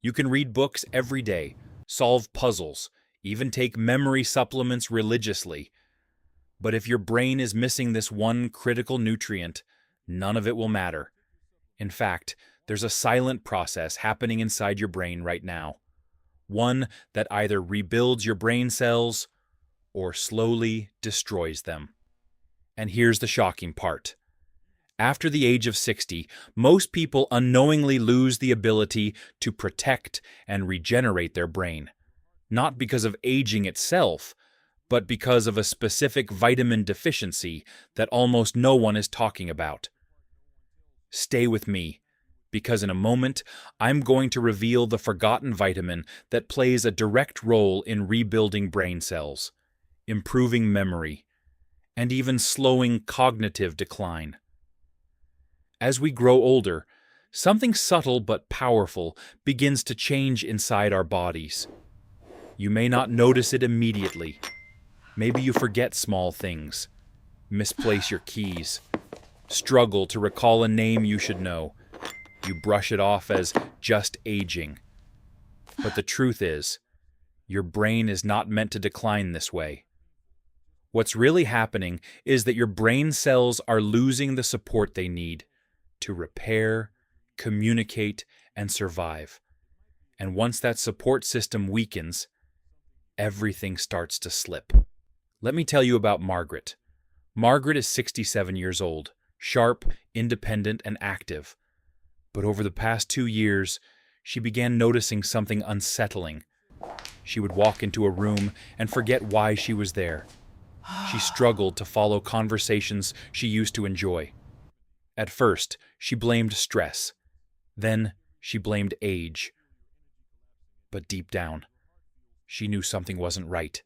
You can read books every day, solve puzzles, even take memory supplements religiously. But if your brain is missing this one critical nutrient, none of it will matter. In fact, there's a silent process happening inside your brain right now. One that either rebuilds your brain cells or slowly destroys them. And here's the shocking part. After the age of 60, most people unknowingly lose the ability to protect and regenerate their brain. Not because of aging itself, but because of a specific vitamin deficiency that almost no one is talking about. Stay with me, because in a moment, I'm going to reveal the forgotten vitamin that plays a direct role in rebuilding brain cells, improving memory, and even slowing cognitive decline. As we grow older, something subtle but powerful begins to change inside our bodies. You may not notice it immediately. Maybe you forget small things, misplace your keys, struggle to recall a name you should know. You brush it off as just aging. But the truth is, your brain is not meant to decline this way. What's really happening is that your brain cells are losing the support they need to repair, communicate, and survive. And once that support system weakens, everything starts to slip. Let me tell you about Margaret. Margaret is 67 years old, sharp, independent, and active. But over the past 2 years, she began noticing something unsettling. She would walk into a room and forget why she was there. She struggled to follow conversations she used to enjoy. At first, she blamed stress. Then, she blamed age. But deep down, she knew something wasn't right.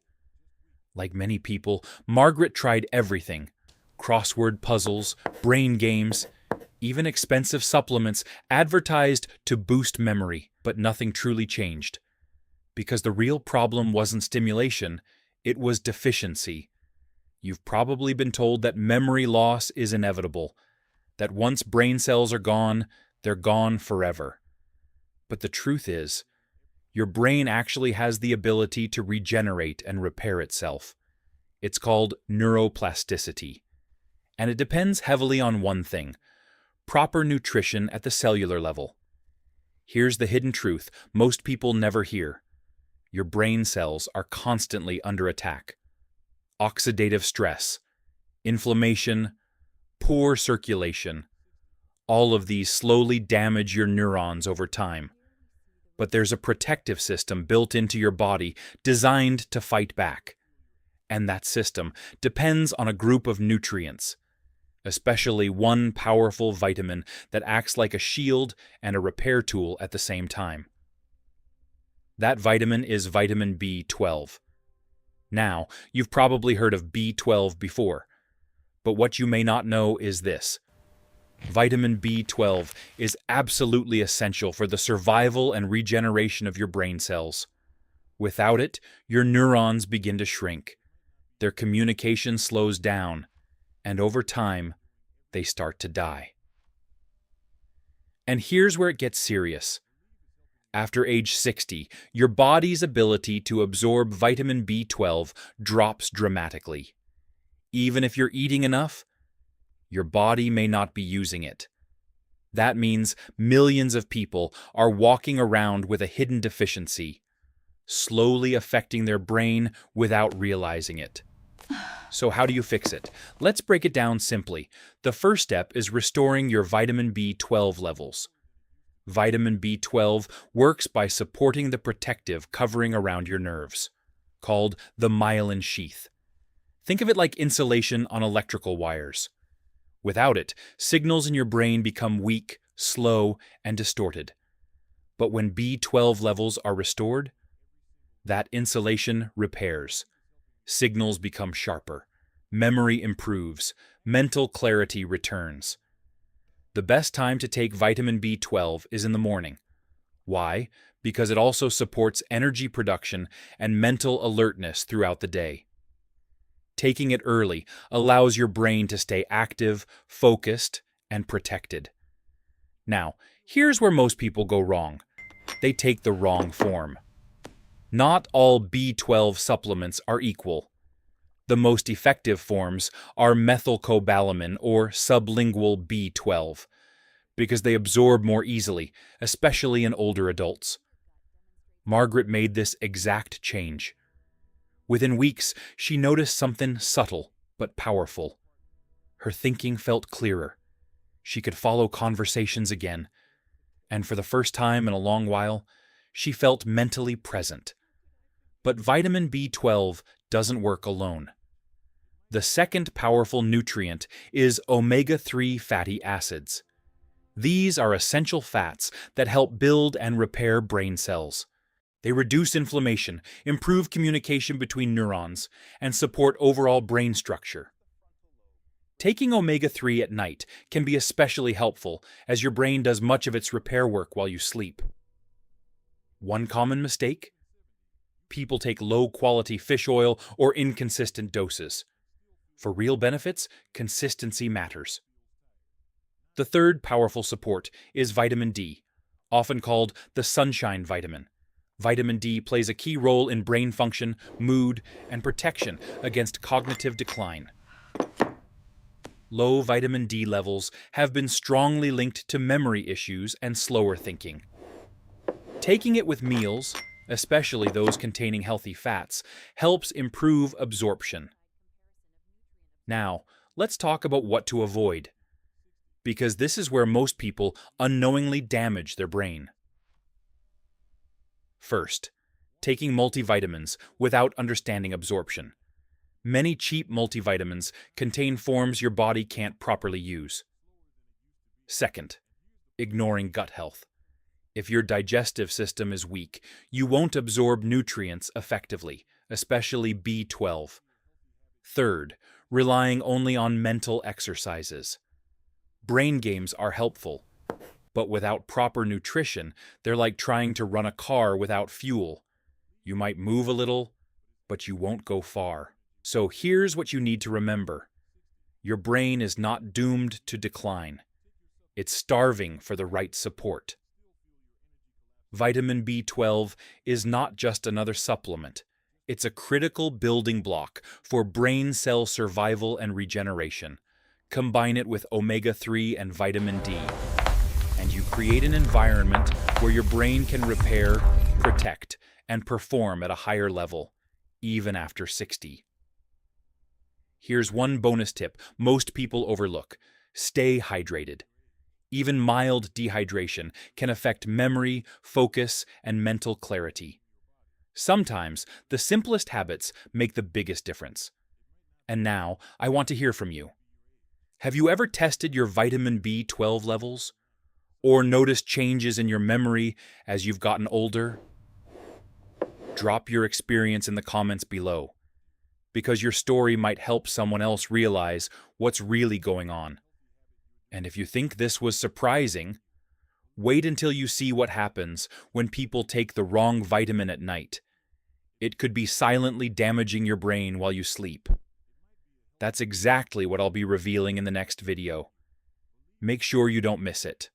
Like many people, Margaret tried everything: crossword puzzles, brain games, even expensive supplements advertised to boost memory, but nothing truly changed. Because the real problem wasn't stimulation, it was deficiency. You've probably been told that memory loss is inevitable, that once brain cells are gone, they're gone forever. But the truth is, your brain actually has the ability to regenerate and repair itself. It's called neuroplasticity. And it depends heavily on one thing: proper nutrition at the cellular level. Here's the hidden truth most people never hear. Your brain cells are constantly under attack. Oxidative stress, inflammation, poor circulation. All of these slowly damage your neurons over time. But there's a protective system built into your body designed to fight back. And that system depends on a group of nutrients, especially one powerful vitamin that acts like a shield and a repair tool at the same time. That vitamin is vitamin B12. Now, you've probably heard of B12 before, but what you may not know is this. Vitamin B12 is absolutely essential for the survival and regeneration of your brain cells. Without it, your neurons begin to shrink. Their communication slows down, and over time, they start to die. And here's where it gets serious. After age 60, your body's ability to absorb vitamin B12 drops dramatically. Even if you're eating enough, your body may not be using it. That means millions of people are walking around with a hidden deficiency, slowly affecting their brain without realizing it. So how do you fix it? Let's break it down simply. The first step is restoring your vitamin B12 levels. Vitamin B12 works by supporting the protective covering around your nerves, called the myelin sheath. Think of it like insulation on electrical wires. Without it, signals in your brain become weak, slow, and distorted. But when B12 levels are restored, that insulation repairs. Signals become sharper. Memory improves. Mental clarity returns. The best time to take vitamin B12 is in the morning. Why? Because it also supports energy production and mental alertness throughout the day. Taking it early allows your brain to stay active, focused, and protected. Now, here's where most people go wrong. they take the wrong form. Not all B12 supplements are equal. The most effective forms are methylcobalamin or sublingual B12, because they absorb more easily, especially in older adults. Margaret made this exact change. Within weeks, she noticed something subtle but powerful. Her thinking felt clearer. She could follow conversations again, and for the first time in a long while, she felt mentally present. But vitamin B12 doesn't work alone. The second powerful nutrient is omega-3 fatty acids. These are essential fats that help build and repair brain cells. They reduce inflammation, improve communication between neurons, and support overall brain structure. Taking omega-3 at night can be especially helpful, as your brain does much of its repair work while you sleep. One common mistake? People take low-quality fish oil or inconsistent doses. For real benefits, consistency matters. The third powerful support is vitamin D, often called the sunshine vitamin. Vitamin D plays a key role in brain function, mood, and protection against cognitive decline. Low vitamin D levels have been strongly linked to memory issues and slower thinking. Taking it with meals, especially those containing healthy fats, helps improve absorption. Now, let's talk about what to avoid, because this is where most people unknowingly damage their brain. First, taking multivitamins without understanding absorption. Many cheap multivitamins contain forms your body can't properly use. Second, ignoring gut health. If your digestive system is weak, you won't absorb nutrients effectively, especially B12. Third, relying only on mental exercises. Brain games are helpful, but without proper nutrition, they're like trying to run a car without fuel. You might move a little, but you won't go far. So here's what you need to remember. Your brain is not doomed to decline. It's starving for the right support. Vitamin B12 is not just another supplement. It's a critical building block for brain cell survival and regeneration. Combine it with omega-3 and vitamin D, and you create an environment where your brain can repair, protect, and perform at a higher level, even after 60. Here's one bonus tip most people overlook. Stay hydrated. Even mild dehydration can affect memory, focus, and mental clarity. Sometimes, the simplest habits make the biggest difference. And now, I want to hear from you. Have you ever tested your vitamin B12 levels? Or noticed changes in your memory as you've gotten older? Drop your experience in the comments below, because your story might help someone else realize what's really going on. And if you think this was surprising, wait until you see what happens when people take the wrong vitamin at night. It could be silently damaging your brain while you sleep. That's exactly what I'll be revealing in the next video. Make sure you don't miss it.